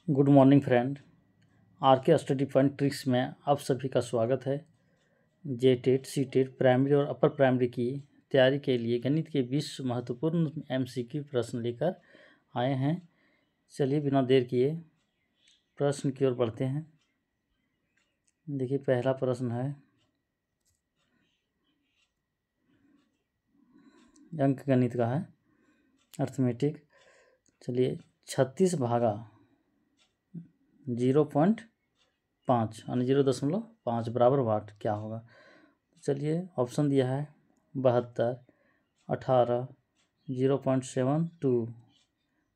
Good morning friend. Are के study point tricks में आप सभी का स्वागत है। जे टेट सी टेट प्राइमरी और अपर प्राइमरी की तैयारी के लिए गणित के 20 महत्वपूर्ण MCQ प्रश्न लेकर आए हैं। चलिए बिना देर किए प्रश्न की ओर बढ़ते हैं। देखिए पहला प्रश्न है अंक गणित का है, अर्थमेटिक। चलिए 36 भागा 0.5 यानी 0.5 बराबर वाट क्या होगा। चलिए ऑप्शन दिया है 72, 18, 0.72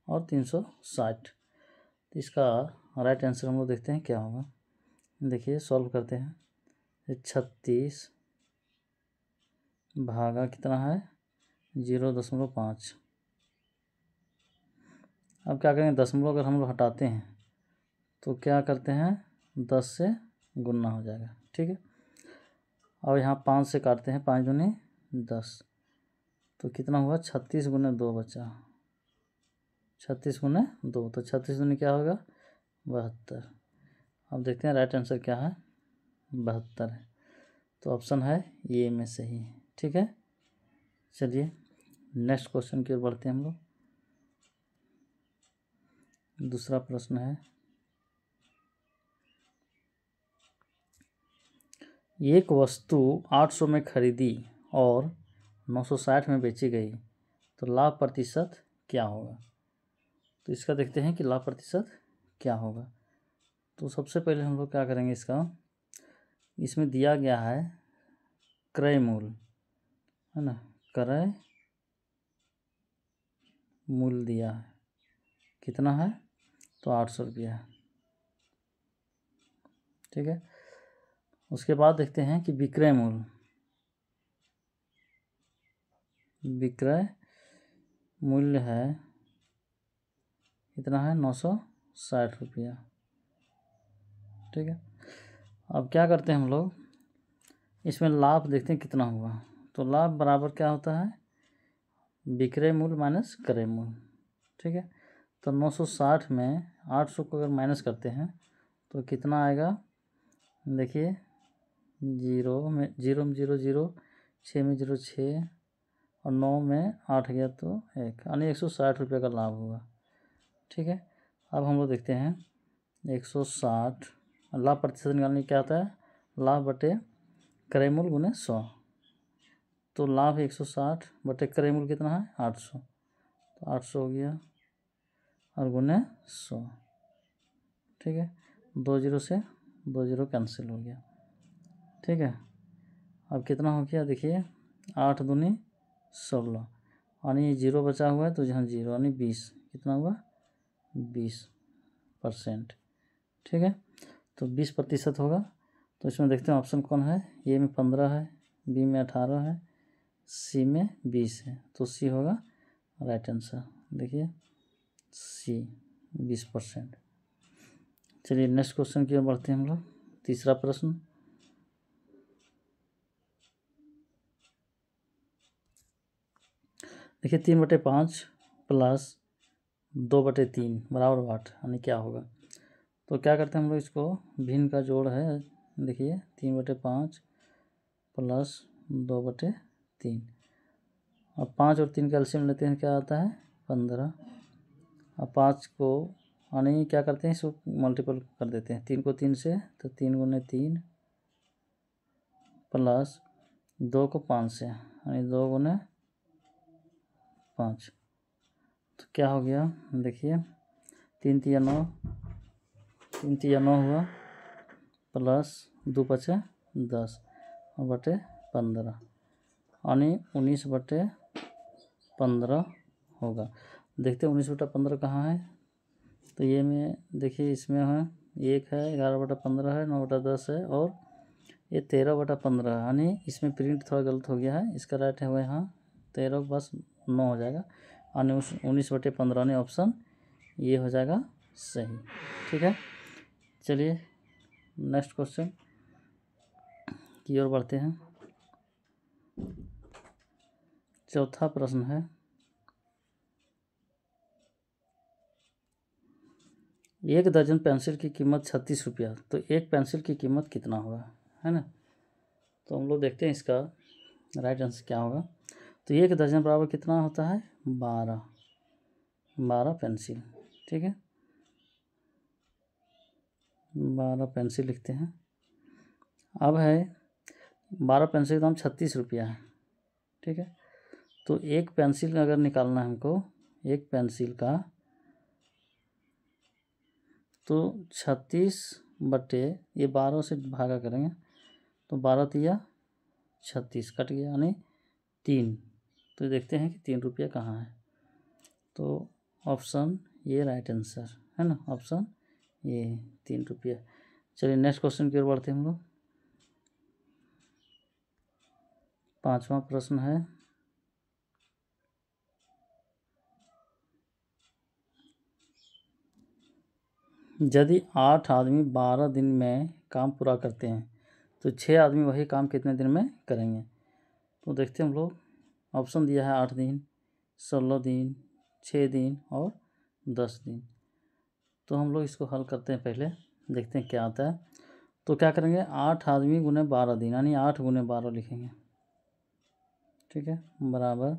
और 360। तो इसका राइट आंसर हम लोग देखते हैं क्या होगा। देखिए सॉल्व करते हैं। 36 भागा कितना है 0.5। अब क्या करेंगे, दशमलव अगर हम लोग हटाते हैं तो क्या करते हैं 10 से गुना हो जाएगा। ठीक है, और यहाँ 5 से काटते हैं, 5 दूनी 10, तो कितना हुआ 36 गुने 2 बचा, 36 गुने 2, तो 36 दूनी क्या होगा 72। अब देखते हैं राइट आंसर क्या है, 72 है। तो ऑप्शन है ये में सही। ठीक है, चलिए नेक्स्ट क्वेश्चन की ओर बढ़ते हैं हम लोग। दूसरा प्रश्न है, एक वस्तु 800 में खरीदी और 960 में बेची गई तो लाभ प्रतिशत क्या होगा। तो इसका देखते हैं कि लाभ प्रतिशत क्या होगा। तो सबसे पहले हम लोग क्या करेंगे, इसमें दिया गया है क्रय मूल्य, है ना, क्रय मूल्य दिया है, कितना है तो 800 रुपया है। ठीक है, उसके बाद देखते हैं कि विक्रय मूल्य, विक्रय मूल्य है कितना है 960 रुपया। ठीक है, अब क्या करते हैं हम लोग, इसमें लाभ देखते हैं कितना हुआ। तो लाभ बराबर क्या होता है विक्रय मूल्य माइनस क्रय मूल्य। ठीक है, तो 960 में 800 को अगर माइनस करते हैं तो कितना आएगा, देखिए 0 में 0 0, 6 में 0 6 और 9 में 8 गया तो 1, यानी 160 रुपये का लाभ हुआ। ठीक है, अब हम लोग देखते हैं 160 लाभ प्रतिशत निकालने क्या होता है, लाभ बटे क्रय मूल्य गुने 100। तो लाभ 160 बटे क्रय मूल्य कितना है 800, तो 800 हो गया और गुने 100। ठीक है, 2 0 से 2 0 कैंसिल हो गया। ठीक है, अब कितना हो गया, देखिए 8 दूनी 16, यानी 0 बचा हुआ है तो यहाँ 0 यानी 20, कितना हुआ 20%। ठीक है, तो 20% होगा। तो इसमें देखते हैं ऑप्शन कौन है, ए में 15 है, बी में 18 है, सी में 20 है। तो सी होगा राइट आंसर। देखिए सी 20%। चलिए नेक्स्ट क्वेश्चन की ओर बढ़ते हैं हम लोग। तीसरा प्रश्न, देखिए 3/5 प्लस 2/3 बराबर वाट यानी क्या होगा। तो क्या करते हैं हम लोग, इसको भिन्न का जोड़ है। देखिए 3/5 प्लस 2/3, अब 5 और 3 का एलसीएम लेते हैं, क्या आता है 15। अब 5 को यानी क्या करते हैं, इसको मल्टीपल कर देते हैं, 3 को 3 से, तो 3 गुने 3 प्लस 2 को 5 से, यानी 2 गुने 5। तो क्या हो गया, देखिए 3 तिया 9, 3 तिया 9 हुआ, प्लस 2 5 10 और बटे 15, यानी 19/15 होगा। देखते हैं 19/15 कहाँ है। तो ये में देखिए इसमें है 1 है, 11/15 है, 9/10 है और ये 13/15 है, यानी इसमें प्रिंट थोड़ा गलत हो गया है। इसका राइट है वो यहाँ 13 बस 9 हो जाएगा, यानी 19/15 यानी ऑप्शन ये हो जाएगा सही। ठीक है, चलिए नेक्स्ट क्वेश्चन की ओर बढ़ते हैं। चौथा प्रश्न है, एक दर्जन पेंसिल की कीमत 36 रुपया, तो एक पेंसिल की कीमत कितना होगा, है ना। तो हम लोग देखते हैं इसका राइट आंसर क्या होगा। तो एक दर्जन बराबर कितना होता है, 12 पेंसिल, ठीक है। 12 पेंसिल लिखते हैं। अब है 12 पेंसिल का दाम 36 रुपया है, ठीक है। तो एक पेंसिल अगर निकालना है हमको, एक पेंसिल का, तो 36 बटे ये 12 से भागा करेंगे तो 12 तिया 36 कट गया, यानी 3। तो देखते हैं कि 3 रुपया कहाँ है। तो ऑप्शन ये राइट आंसर है ना, ऑप्शन ये 3 रुपया। चलिए नेक्स्ट क्वेश्चन की ओर बढ़ते हैं हम लोग। 5वां प्रश्न है, यदि 8 आदमी 12 दिन में काम पूरा करते हैं तो 6 आदमी वही काम कितने दिन में करेंगे। तो देखते हैं हम लोग। ऑप्शन दिया है 8 दिन, 16 दिन, 6 दिन और 10 दिन। तो हम लोग इसको हल करते हैं, पहले देखते हैं क्या आता है। तो क्या करेंगे, 8 आदमी गुने 12 दिन, यानी 8 गुने 12 लिखेंगे, ठीक है, बराबर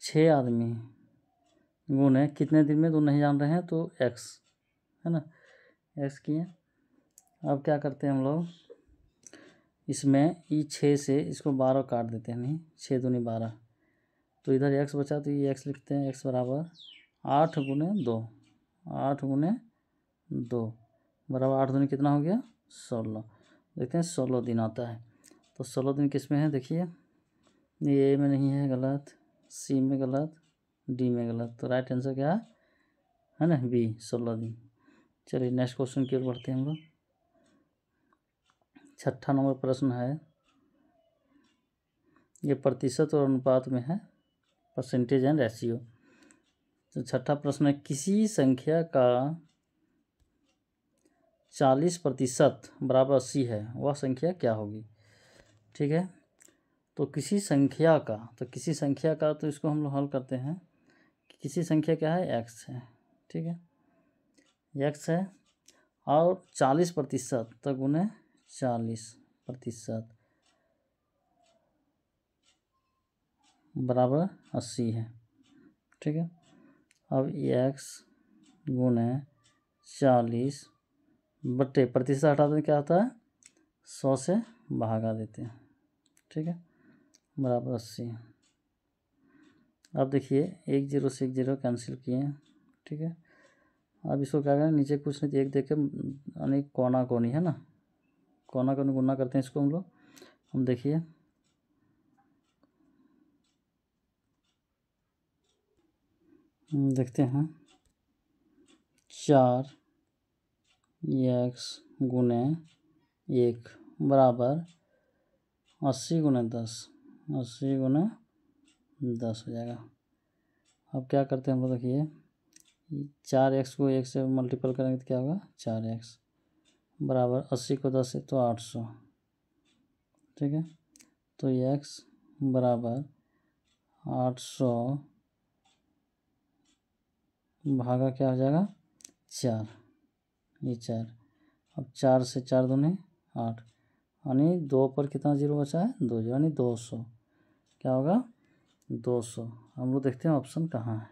6 आदमी गुने कितने दिन में, तो नहीं जान रहे हैं, तो x है ना, x किए। अब क्या करते हैं हम लोग, इसमें 6 से इसको 12 काट देते हैं, नहीं 6 दूनी 12, तो इधर x बचा, तो ये x लिखते हैं, x बराबर 8 गुने 2, 8 गुने 2 बराबर 8 दूनी कितना हो गया, 16। देखते हैं 16 दिन आता है। तो 16 दिन किस में है, देखिए ये ए में नहीं है, गलत, सी में गलत, डी में गलत। तो राइट आंसर क्या है ना, बी, 16 दिन। चलिए नेक्स्ट क्वेश्चन की ओर बढ़ते हैं हम लोग। 6ठा नंबर प्रश्न है, ये प्रतिशत और अनुपात में है, परसेंटेज एंड रेशियो। तो 6ठा प्रश्न है, किसी संख्या का 40% बराबर 80 है, वह संख्या क्या होगी, ठीक है। तो किसी संख्या का, तो इसको हम लोग हल करते हैं कि किसी संख्या क्या है, x है, ठीक है, x है, और 40% तो गुने 40% बराबर 80 है, ठीक है। अब x गुने 40 बटे प्रतिशत हटा दें, क्या होता है, 100 से भागा देते हैं, ठीक है, बराबर 80। अब देखिए 1 0 से 1 0 कैंसिल किए, ठीक है। अब इसको क्या करें, नीचे कुछ नहीं, एक देख के, यानी कोना कोनी है ना, कोना कोनी गुना करते हैं इसको हम लोग। हम देखिए देखते हैं, 4 x गुने 1 बराबर 80 गुने 10, 80 गुने 10 हो जाएगा। अब क्या करते हैं हम लोग, देखिए 4x को 1 से मल्टीपल करेंगे तो क्या होगा, 4x बराबर 80 को 10 से तो 800, ठीक है। तो x बराबर 800 भागा क्या हो जाएगा, 4, ये 4। अब 4 से 4 दूनी 8, यानी 2 पर कितना जीरो बचा है, 2, यानी 200, क्या होगा, 200। हम लोग देखते हैं ऑप्शन कहाँ है।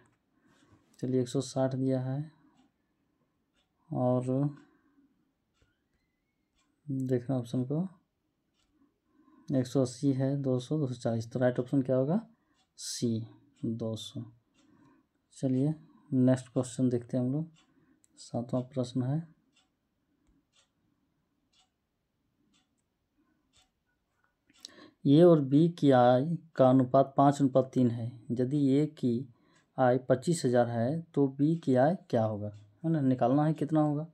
चलिए 160 दिया है, और देखना ऑप्शन को, 180 है, 200, 240, तो राइट ऑप्शन क्या होगा, सी, 200। चलिए नेक्स्ट क्वेश्चन देखते हैं हम लोग। 7वां प्रश्न है, ए और बी की आय का अनुपात 5:3 है। यदि ए की आय 25,000 है तो बी की आय क्या होगा, है ना, निकालना है कितना होगा।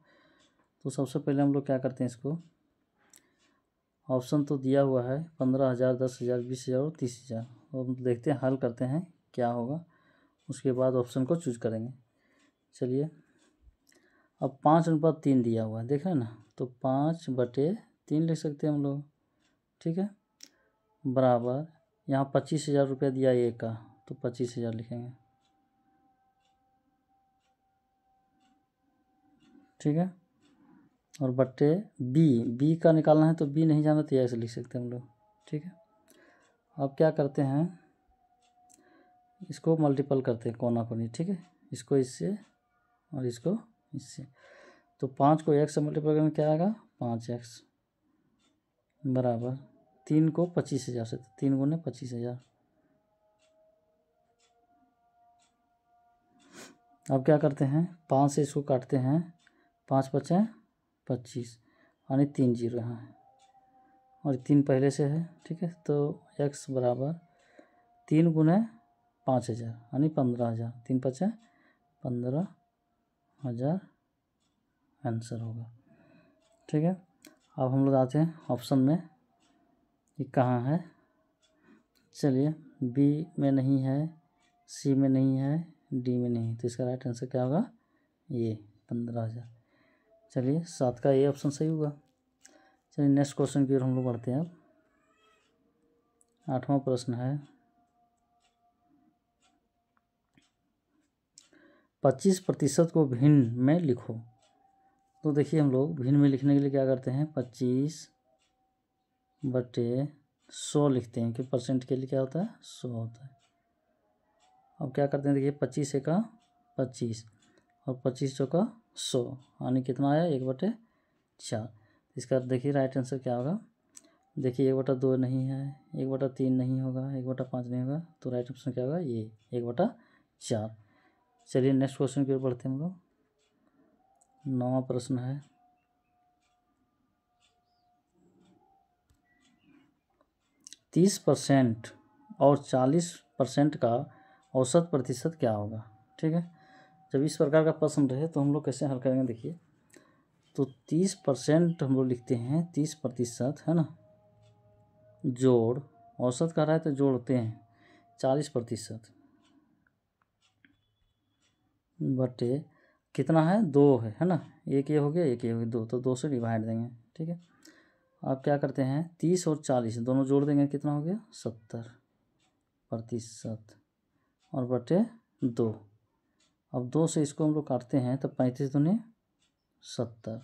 तो सबसे पहले हम लोग क्या करते हैं, इसको ऑप्शन तो दिया हुआ है 15,000, 10,000, 20,000 और 30,000, और देखते हैं हल करते हैं क्या होगा, उसके बाद ऑप्शन को चूज करेंगे। चलिए अब 5:3 दिया हुआ है, देख रहे हैं ना, तो 5/3 लिख सकते हैं हम लोग, ठीक है, बराबर यहाँ 25,000 रुपया दिया ए का, तो 25,000 लिखेंगे, ठीक है। और बट्टे बी का निकालना है तो बी नहीं जाना तो ऐसे लिख सकते हैं हम लोग, ठीक है। अब क्या करते हैं, इसको मल्टीपल करते हैं कोना कोनी, ठीक है। इसको इससे और इसको इससे, तो 5 को x से मल्टीपल करने क्या आएगा, 5x बराबर 3 को 25,000 से, 3 गुने 25,000। अब क्या करते हैं, 5 से इसको काटते हैं, 5 बचे 25 यानी 3 जीरो यहाँ है और 3 पहले से है, ठीक है। तो x बराबर 3 गुने 5,000 यानी 15,000, 3 बचे 15,000 आंसर होगा, ठीक है। अब हम लोग आते हैं ऑप्शन में, ये कहाँ है, चलिए बी में नहीं है, सी में नहीं है, डी में नहीं, तो इसका राइट आंसर क्या होगा, ये 15,000। चलिए 7 का ये ऑप्शन सही हुआ। चलिए नेक्स्ट क्वेश्चन की ओर हम लोग बढ़ते हैं। अब 8वां प्रश्न है, 25% को भिन्न में लिखो। तो देखिए हम लोग भिन्न में लिखने के लिए क्या करते हैं, 25/100 लिखते हैं, क्योंकि परसेंट के लिए क्या होता है, 100 होता है। अब क्या करते हैं, देखिए 25 का 25 और 25 का 100 यानी कितना आया, 1/4। इसका देखिए राइट आंसर क्या होगा, देखिए 1/2 नहीं है, 1/3 नहीं होगा, 1/5 नहीं होगा, तो राइट आंसर क्या होगा, ये 1/4। चलिए नेक्स्ट क्वेश्चन की ओर बढ़ते हैं हम लोग। 9वां प्रश्न है, 30% और 40% का औसत प्रतिशत क्या होगा, ठीक है। जब इस प्रकार का प्रश्न रहे तो हम लोग कैसे हल करेंगे, देखिए तो 30% हम लोग लिखते हैं, 30% है ना, जोड़ औसत का रहा है तो जोड़ते हैं 40% बटे कितना है, 2 है ना, एक ये हो गया, एक ये हो गया, 2, तो 2 से डिवाइड देंगे, ठीक है। अब क्या करते हैं, 30 और 40 दोनों जोड़ देंगे, कितना हो गया, 70% और बटे 2। अब 2 से इसको हम लोग काटते हैं तो 35 दूनी 70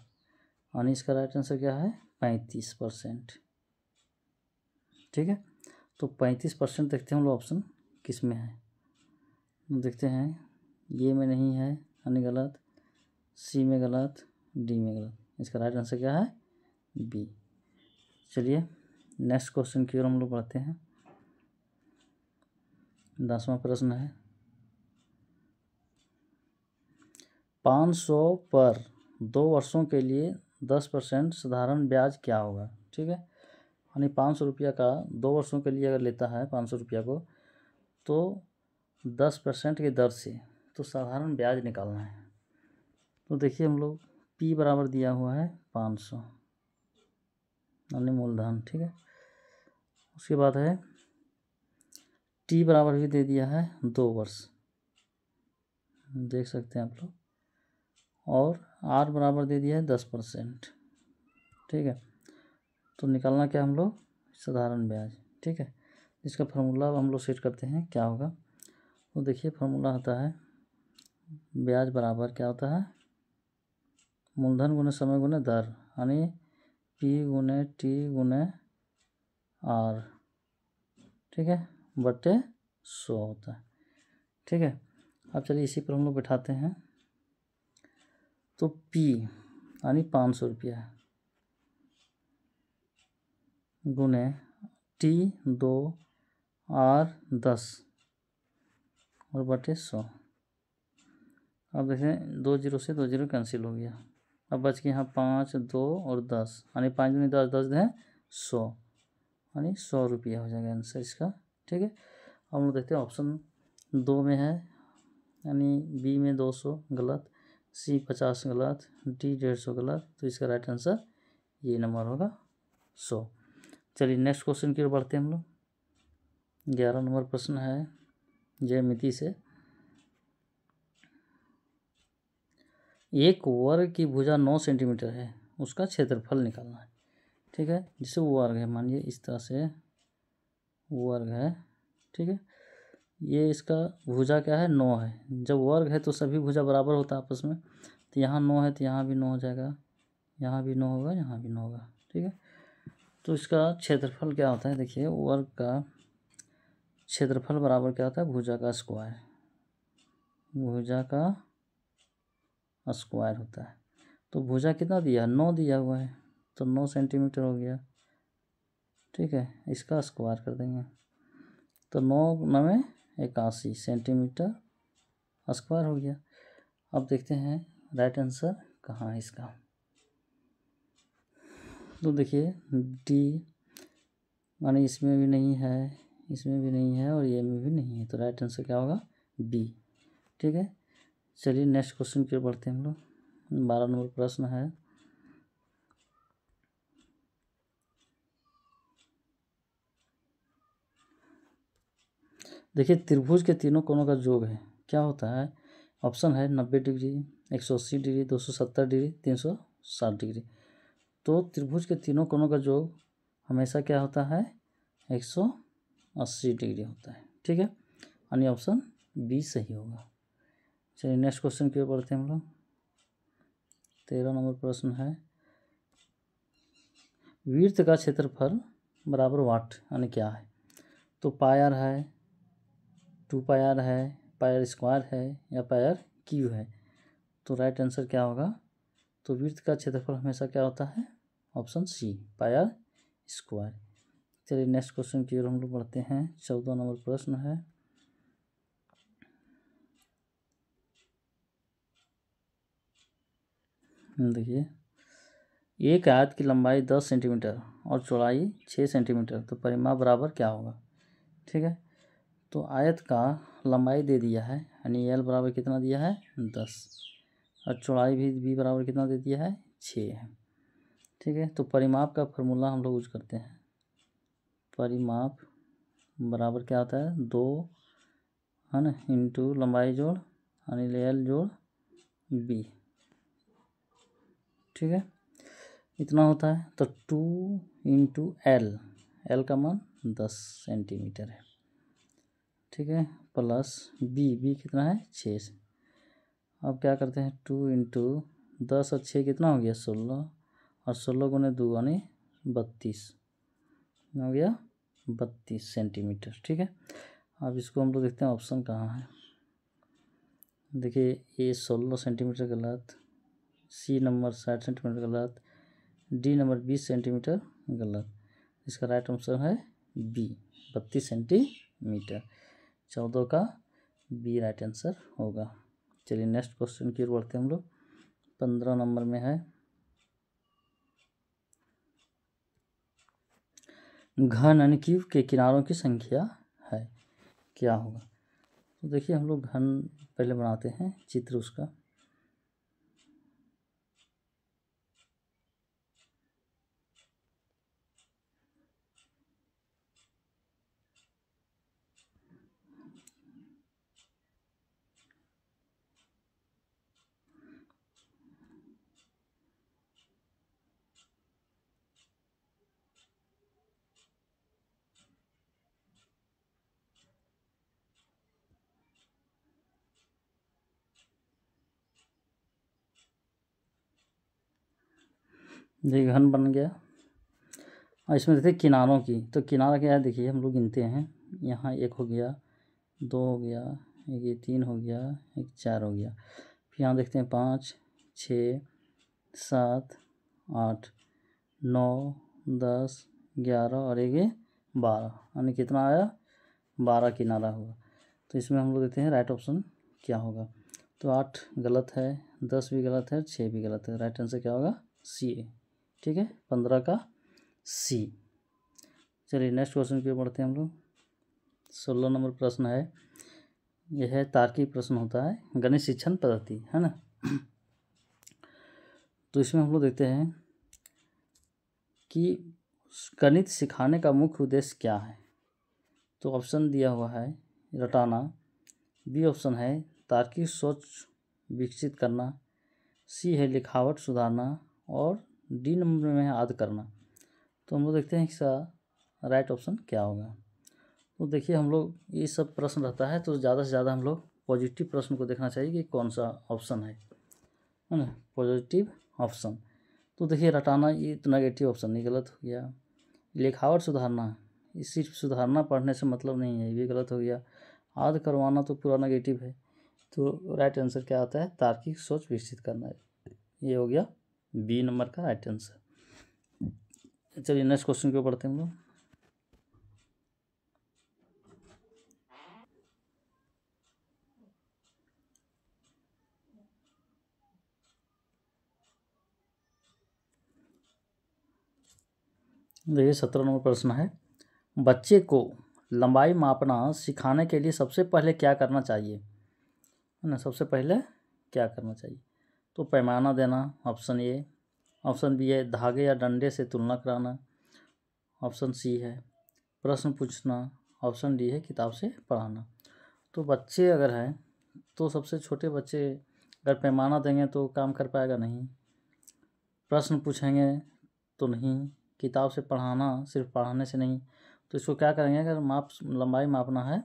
यानी इसका राइट आंसर क्या है, 35%, ठीक है। तो 35% देखते हैं हम लोग ऑप्शन किस में है, देखते हैं, ये में नहीं है यानी गलत, सी में गलत, डी में गलत, इसका राइट आंसर क्या है, बी। चलिए नेक्स्ट क्वेश्चन की ओर हम लोग बढ़ते हैं। 10वां प्रश्न है, 500 पर 2 वर्षों के लिए 10% साधारण ब्याज क्या होगा, ठीक है। यानी 500 रुपया का 2 वर्षों के लिए अगर लेता है 500 रुपया को, तो 10% की दर से तो साधारण ब्याज निकालना है। तो देखिए हम लोग P बराबर दिया हुआ है 500 यानी मूलधन, ठीक है। उसके बाद है T बराबर भी दे दिया है 2 वर्ष, देख सकते हैं आप लोग, और R बराबर दे दिया है 10%, ठीक है। तो निकालना क्या हम लोग, साधारण ब्याज, ठीक है। इसका फार्मूला हम लोग सेट करते हैं, क्या होगा, तो देखिए फार्मूला होता है, ब्याज बराबर क्या होता है, मूलधन गुने समय गुने दर, यानी P गुने T गुने R, ठीक है, बटे 100 होता है, ठीक है। अब चलिए इसी पर हम लोग बैठाते हैं, तो P यानी 500 रुपया गुने T 2, R 10 और बटे 100। अब देखें 2 जीरो से 2 जीरो कैंसिल हो गया, अब बच गए यहाँ 5, 2 और 10 यानी 5 दूनी 10, 10 दें 100 यानी 100 रुपया हो जाएगा आंसर इसका, ठीक है। अब हम लोग देखते हैं ऑप्शन 2 में है, यानी बी में 200 गलत, सी 50 गलत, डी 150 गलत, तो इसका राइट आंसर ये नंबर होगा 100। चलिए नेक्स्ट क्वेश्चन की ओर बढ़ते हैं हम लोग। 11 नंबर प्रश्न है, ज्यामिति से, एक वर्ग की भुजा 9 सेंटीमीटर है, उसका क्षेत्रफल निकालना है, ठीक है। जिसे वर्ग है, मानिए इस तरह से वर्ग है, ठीक है। ये इसका भुजा क्या है, 9 है, जब वर्ग है तो सभी भुजा बराबर होता है आपस में, तो यहाँ 9 है तो यहाँ भी 9 हो जाएगा, यहाँ भी 9 होगा, यहाँ भी 9 होगा। ठीक है, तो इसका क्षेत्रफल क्या होता है, देखिए वर्ग का क्षेत्रफल बराबर क्या होता है, भुजा का स्क्वायर, भुजा का स्क्वायर होता है। तो भुजा कितना दिया, 9 दिया हुआ है, तो 9 सेंटीमीटर हो गया। ठीक है, इसका स्क्वायर कर देंगे तो 9×9 81 सेंटीमीटर स्क्वायर हो गया। अब देखते हैं राइट आंसर कहाँ है इसका। तो देखिए डी माने इसमें भी नहीं है, इसमें भी नहीं है और ये में भी नहीं है, तो राइट आंसर क्या होगा, बी। ठीक है, चलिए नेक्स्ट क्वेश्चन की ओर बढ़ते हैं हम लोग। 12 नंबर प्रश्न है। देखिए त्रिभुज के तीनों कोणों का योग है, क्या होता है, ऑप्शन है 90 डिग्री, 180 डिग्री, 270 डिग्री, 360 डिग्री। तो त्रिभुज के तीनों कोणों का योग हमेशा क्या होता है, 180 डिग्री होता है। ठीक है, यानी ऑप्शन बी सही होगा। चलिए नेक्स्ट क्वेश्चन की ओर बढ़ते हैं हम लोग। 13 नंबर प्रश्न है, वृत्त का क्षेत्रफल बराबर वाट यानी क्या है। तो पायर है, 2 पायर है, पायर स्क्वायर है या पायर क्यू है। तो राइट आंसर क्या होगा, तो वृत्त का क्षेत्रफल हमेशा क्या होता है, ऑप्शन सी पायर स्क्वायर। चलिए नेक्स्ट क्वेश्चन की ओर हम लोग बढ़ते हैं। 14 नंबर प्रश्न है, देखिए एक आयत की लंबाई 10 सेंटीमीटर और चौड़ाई 6 सेंटीमीटर, तो परिमाप बराबर क्या होगा। ठीक है, तो आयत का लंबाई दे दिया है, यानी एल बराबर कितना दिया है, 10, और चौड़ाई भी बराबर कितना दे दिया है, 6 है। ठीक है, तो परिमाप का फार्मूला हम लोग यूज करते हैं, परिमाप बराबर क्या होता है, 2 है ना इंटू लंबाई जोड़ यानी एल जोड़ बी। ठीक है, इतना होता है, तो 2 इंटू एल का मान 10 सेंटीमीटर है। ठीक है, प्लस बी कितना है, 6। अब क्या करते हैं, 2 इंटू 10 और 6 कितना हो गया, 16, और 16×2 यानी 32 हो गया, 32 सेंटीमीटर। ठीक है, अब इसको हम लोग देखते हैं ऑप्शन कहाँ है। देखिए ए 16 सेंटीमीटर गलत, सी नंबर 60 सेंटीमीटर गलत, डी नंबर 20 सेंटीमीटर गलत। इसका राइट आंसर है बी 32 सेंटीमीटर, 14 का बी राइट आंसर होगा। चलिए नेक्स्ट क्वेश्चन की ओर बढ़ते हैं हम लोग। 15 नंबर में है, घन यानी क्यूब के किनारों की संख्या है, क्या होगा। तो देखिए हम लोग घन पहले बनाते हैं चित्र उसका। ये घन बन गया, और इसमें देखते हैं किनारों की, तो किनारा क्या है, देखिए हम लोग गिनते हैं, यहाँ 1 हो गया, 2 हो गया, एक ये 3 हो गया, एक 4 हो गया, फिर यहाँ देखते हैं 5, 6, 7, 8, 9, 10, 11 और एक ये 12, यानी कितना आया, 12 किनारा हुआ। तो इसमें हम लोग देखते हैं राइट ऑप्शन क्या होगा। तो 8 गलत है, 10 भी गलत है, 6 भी गलत है, राइट आंसर क्या होगा, सी। ठीक है, 15 का सी। चलिए नेक्स्ट क्वेश्चन की ओर बढ़ते हैं हम लोग। 16 नंबर प्रश्न है, यह है तार्किक प्रश्न होता है, गणित शिक्षण पद्धति है ना। तो इसमें हम लोग देखते हैं कि गणित सिखाने का मुख्य उद्देश्य क्या है। तो ऑप्शन दिया हुआ है रटाना, बी ऑप्शन है तार्किक सोच विकसित करना, सी है लिखावट सुधारना, और डी नंबर में है याद करना। तो हम लोग देखते हैं इसका राइट ऑप्शन क्या होगा। तो देखिए हम लोग ये सब प्रश्न रहता है तो ज़्यादा से ज़्यादा हम लोग पॉजिटिव प्रश्न को देखना चाहिए कि कौन सा ऑप्शन है। है ना, पॉजिटिव ऑप्शन। तो देखिए रटाना ये तो नेगेटिव ऑप्शन नहीं, गलत हो गया। लिखावट सुधारना, ये सिर्फ सुधारना पढ़ने से मतलब नहीं है, ये भी गलत हो गया। आद करवाना तो पूरा नेगेटिव है। तो राइट आंसर क्या आता है, तार्किक सोच विकसित करना है। ये हो गया बी नंबर का राइट आंसर। चलिए नेक्स्ट क्वेश्चन क्यों पढ़ते हैं हम लोग। देखिए 17 नंबर प्रश्न है, बच्चे को लंबाई मापना सिखाने के लिए सबसे पहले क्या करना चाहिए, है ना, सबसे पहले क्या करना चाहिए। तो पैमाना देना ऑप्शन ए, ऑप्शन बी है धागे या डंडे से तुलना कराना, ऑप्शन सी है प्रश्न पूछना, ऑप्शन डी है किताब से पढ़ाना। तो बच्चे अगर हैं तो सबसे छोटे बच्चे अगर पैमाना देंगे तो काम कर पाएगा नहीं, प्रश्न पूछेंगे तो नहीं, किताब से पढ़ाना सिर्फ पढ़ाने से नहीं। तो इसको क्या करेंगे, अगर लंबाई मापना है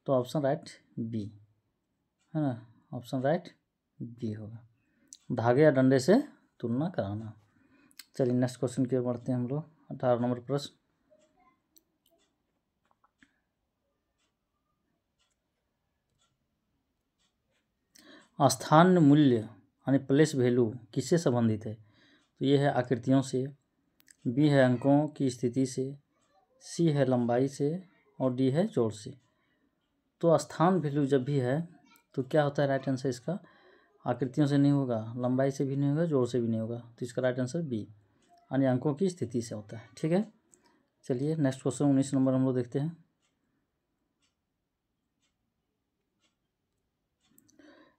तो ऑप्शन राइट बी, है ना, ऑप्शन राइट बी होगा, धागे या डंडे से तुलना कराना। चलिए नेक्स्ट क्वेश्चन की ओर बढ़ते हैं हम लोग। 18 नंबर प्रश्न, स्थान मूल्य यानी प्लेस वैल्यू किससे संबंधित है। तो ये है आकृतियों से, बी है अंकों की स्थिति से, सी है लंबाई से, और डी है जोड़ से। तो स्थान वैल्यू जब भी है तो क्या होता है राइट आंसर इसका, आकृतियों से नहीं होगा, लंबाई से भी नहीं होगा, जोड़ से भी नहीं होगा। तो इसका राइट आंसर बी यानी अंकों की स्थिति से होता है। ठीक है, चलिए नेक्स्ट क्वेश्चन 19 नंबर हम लोग देखते हैं।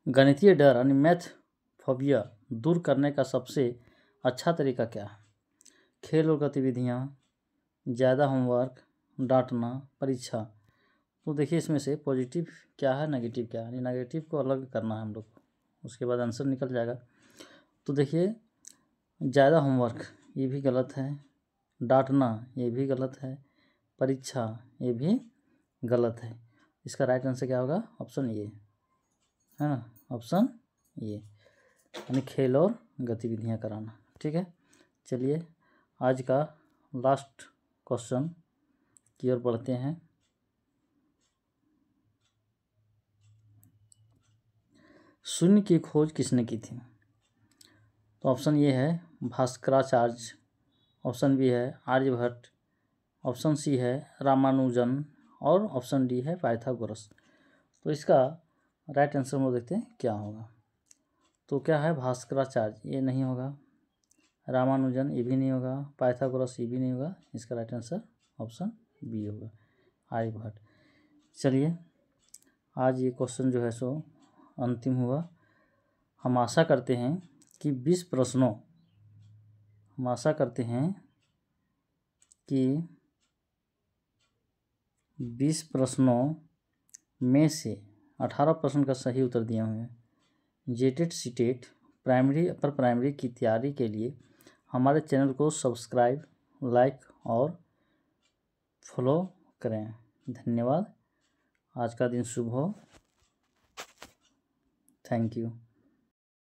गणितीय डर यानी मैथ फोबिया दूर करने का सबसे अच्छा तरीका क्या है। खेल और गतिविधियाँ, ज़्यादा होमवर्क, डांटना, परीक्षा। तो देखिए इसमें से पॉजिटिव क्या है, नेगेटिव क्या है, यानी नेगेटिव को अलग करना है हम लोग को, उसके बाद आंसर निकल जाएगा। तो देखिए ज़्यादा होमवर्क ये भी गलत है, डांटना ये भी गलत है, परीक्षा ये भी गलत है। इसका राइट आंसर क्या होगा, ऑप्शन ए, है ना, ऑप्शन ए यानी खेल और गतिविधियाँ कराना। ठीक है, चलिए आज का लास्ट क्वेश्चन की ओर बढ़ते हैं। शून्य की खोज किसने की थी। तो ऑप्शन ए है भास्कराचार्य, ऑप्शन बी है आर्यभट्ट, ऑप्शन सी है रामानुजन, और ऑप्शन डी है पाइथागोरस। तो इसका राइट आंसर हम लोग देखते हैं क्या होगा। तो क्या है, भास्कराचार्य ये नहीं होगा, रामानुजन ये भी नहीं होगा, पाइथागोरस ये भी नहीं होगा। इसका राइट आंसर ऑप्शन बी होगा, आर्यभट्ट। चलिए आज ये क्वेश्चन जो है सो अंतिम हुआ। हम आशा करते हैं कि 20 प्रश्नों, हम आशा करते हैं कि 20 प्रश्नों में से 18 प्रश्न का सही उत्तर दिए हुए हैं। जेटेड सीटेट प्राइमरी अपर प्राइमरी की तैयारी के लिए हमारे चैनल को सब्सक्राइब, लाइक और फॉलो करें। धन्यवाद, आज का दिन शुभ हो। Thank you.